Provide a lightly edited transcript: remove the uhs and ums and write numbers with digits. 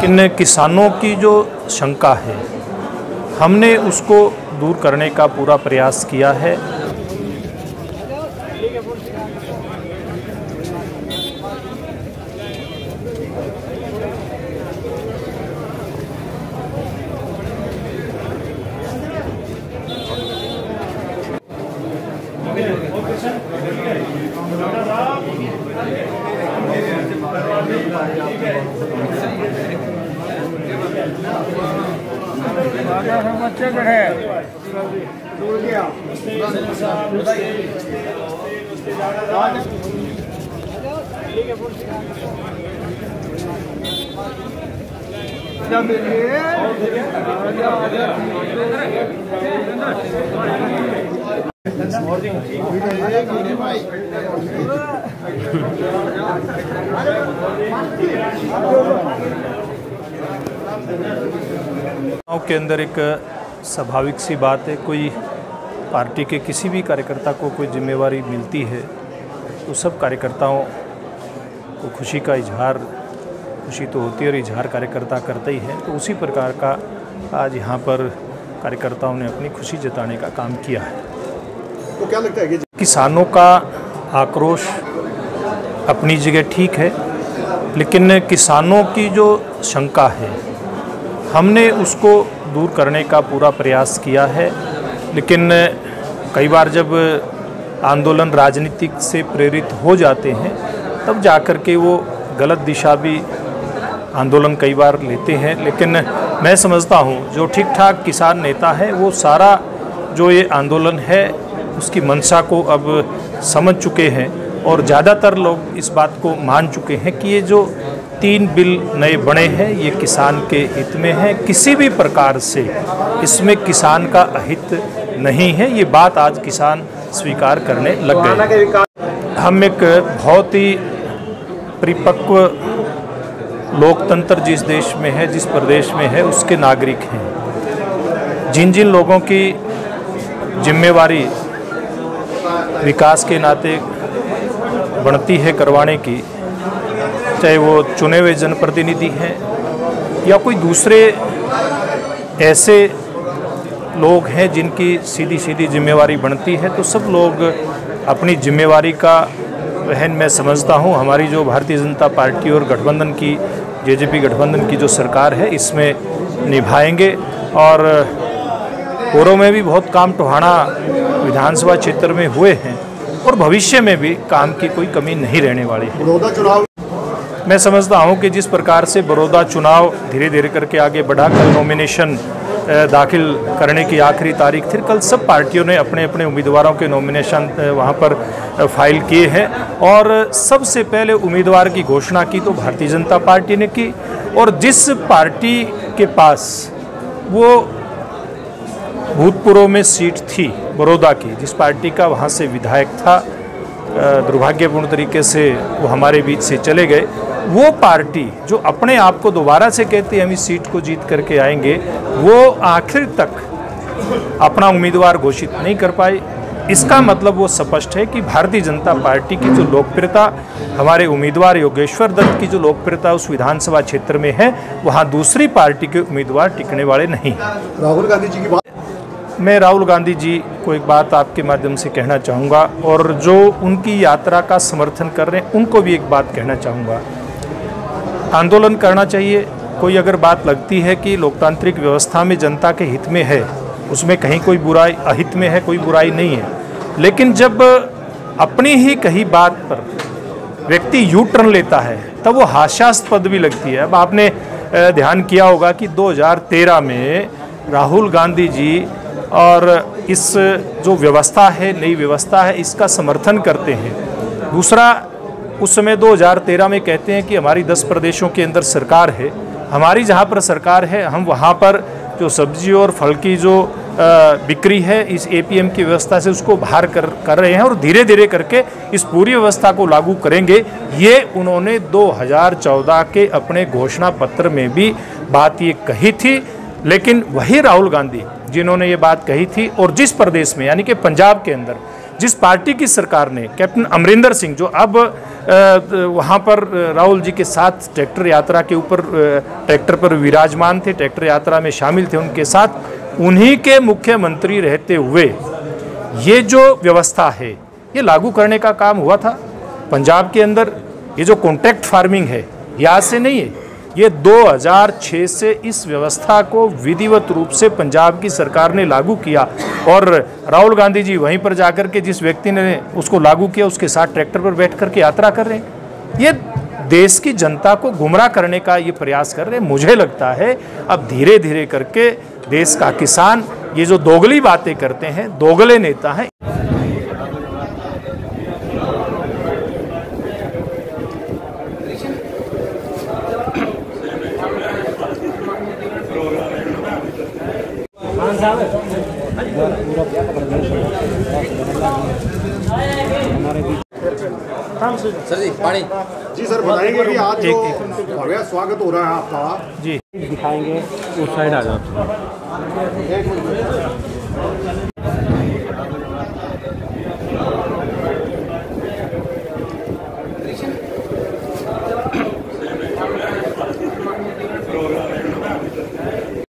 इन किसानों की जो शंका है, हमने उसको दूर करने का पूरा प्रयास किया है। के अंदर एक स्वाभाविक सी बात है, कोई पार्टी के किसी भी कार्यकर्ता को कोई जिम्मेवारी मिलती है तो सब कार्यकर्ताओं को खुशी का इजहार, खुशी तो होती है और इजहार कार्यकर्ता करते ही हैं। तो उसी प्रकार का आज यहाँ पर कार्यकर्ताओं ने अपनी खुशी जताने का काम किया है। तो क्या लगता है कि किसानों का आक्रोश अपनी जगह ठीक है, लेकिन किसानों की जो शंका है, हमने उसको दूर करने का पूरा प्रयास किया है। लेकिन कई बार जब आंदोलन राजनीतिक से प्रेरित हो जाते हैं तब जाकर के वो गलत दिशा भी आंदोलन कई बार लेते हैं। लेकिन मैं समझता हूँ जो ठीक ठाक किसान नेता है वो सारा जो ये आंदोलन है उसकी मंशा को अब समझ चुके हैं और ज़्यादातर लोग इस बात को मान चुके हैं कि ये जो 3 बिल नए बने हैं ये किसान के हित में है। किसी भी प्रकार से इसमें किसान का अहित नहीं है, ये बात आज किसान स्वीकार करने लग गए। हम एक बहुत ही परिपक्व लोकतंत्र जिस देश में है, जिस प्रदेश में है, उसके नागरिक हैं। जिन जिन लोगों की जिम्मेवारी विकास के नाते बनती है करवाने की, चाहे वो चुने हुए जनप्रतिनिधि हैं या कोई दूसरे ऐसे लोग हैं जिनकी सीधी सीधी जिम्मेवारी बनती है, तो सब लोग अपनी जिम्मेवारी का वहन मैं समझता हूँ हमारी जो भारतीय जनता पार्टी और गठबंधन की जेजेपी गठबंधन की जो सरकार है इसमें निभाएंगे। और पूर्व में भी बहुत काम टोहाना विधानसभा क्षेत्र में हुए हैं और भविष्य में भी काम की कोई कमी नहीं रहने वाली है। बड़ौदा चुनाव मैं समझता हूं कि जिस प्रकार से बड़ौदा चुनाव धीरे धीरे करके आगे बढ़ा, कल नॉमिनेशन दाखिल करने की आखिरी तारीख थी। कल सब पार्टियों ने अपने अपने उम्मीदवारों के नॉमिनेशन वहां पर फाइल किए हैं और सबसे पहले उम्मीदवार की घोषणा की तो भारतीय जनता पार्टी ने की। और जिस पार्टी के पास वो भूतपूर्व में सीट थी बड़ौदा की, जिस पार्टी का वहाँ से विधायक था, दुर्भाग्यपूर्ण तरीके से वो हमारे बीच से चले गए, वो पार्टी जो अपने आप को दोबारा से कहती है हम इस सीट को जीत करके आएंगे, वो आखिर तक अपना उम्मीदवार घोषित नहीं कर पाई। इसका मतलब वो स्पष्ट है कि भारतीय जनता पार्टी की जो लोकप्रियता, हमारे उम्मीदवार योगेश्वर दत्त की जो लोकप्रियता उस विधानसभा क्षेत्र में है, वहाँ दूसरी पार्टी के उम्मीदवार टिकने वाले नहीं। राहुल गांधी जी की बात, मैं राहुल गांधी जी को एक बात आपके माध्यम से कहना चाहूँगा और जो उनकी यात्रा का समर्थन कर रहे हैं उनको भी एक बात कहना चाहूँगा। आंदोलन करना चाहिए, कोई अगर बात लगती है कि लोकतांत्रिक व्यवस्था में जनता के हित में है, उसमें कहीं कोई बुराई, अहित में है कोई बुराई नहीं है। लेकिन जब अपनी ही कही बात पर व्यक्ति यू टर्न लेता है तब वो हास्यास्पद भी लगती है। अब आपने ध्यान किया होगा कि 2013 में राहुल गांधी जी और इस जो व्यवस्था है, नई व्यवस्था है, इसका समर्थन करते हैं। दूसरा, उस समय 2013 में कहते हैं कि हमारी 10 प्रदेशों के अंदर सरकार है, हमारी जहाँ पर सरकार है हम वहाँ पर जो सब्जी और फल की जो बिक्री है इस एपीएम की व्यवस्था से उसको बाहर कर रहे हैं और धीरे धीरे करके इस पूरी व्यवस्था को लागू करेंगे। ये उन्होंने 2014 के अपने घोषणा पत्र में भी बात ये कही थी। लेकिन वही राहुल गांधी जिन्होंने ये बात कही थी और जिस प्रदेश में यानी कि पंजाब के अंदर जिस पार्टी की सरकार ने कैप्टन अमरिंदर सिंह, जो अब वहाँ पर राहुल जी के साथ ट्रैक्टर यात्रा के ऊपर ट्रैक्टर पर विराजमान थे, ट्रैक्टर यात्रा में शामिल थे, उनके साथ उन्हीं के मुख्यमंत्री रहते हुए ये जो व्यवस्था है ये लागू करने का काम हुआ था पंजाब के अंदर। ये जो कॉन्ट्रैक्ट फार्मिंग है यहाँ से नहीं है, ये 2006 से इस व्यवस्था को विधिवत रूप से पंजाब की सरकार ने लागू किया और राहुल गांधी जी वहीं पर जाकर के जिस व्यक्ति ने उसको लागू किया उसके साथ ट्रैक्टर पर बैठ कर के यात्रा कर रहे हैं। ये देश की जनता को गुमराह करने का ये प्रयास कर रहे हैं। मुझे लगता है अब धीरे धीरे करके देश का किसान ये जो दोगली बातें करते हैं, दोगले नेता हैं। सर जी पानी जी सर, बताएंगे कि आज जो भव्य स्वागत हो रहा है आपका जी दिखाएंगे, उस साइड आ जाओ।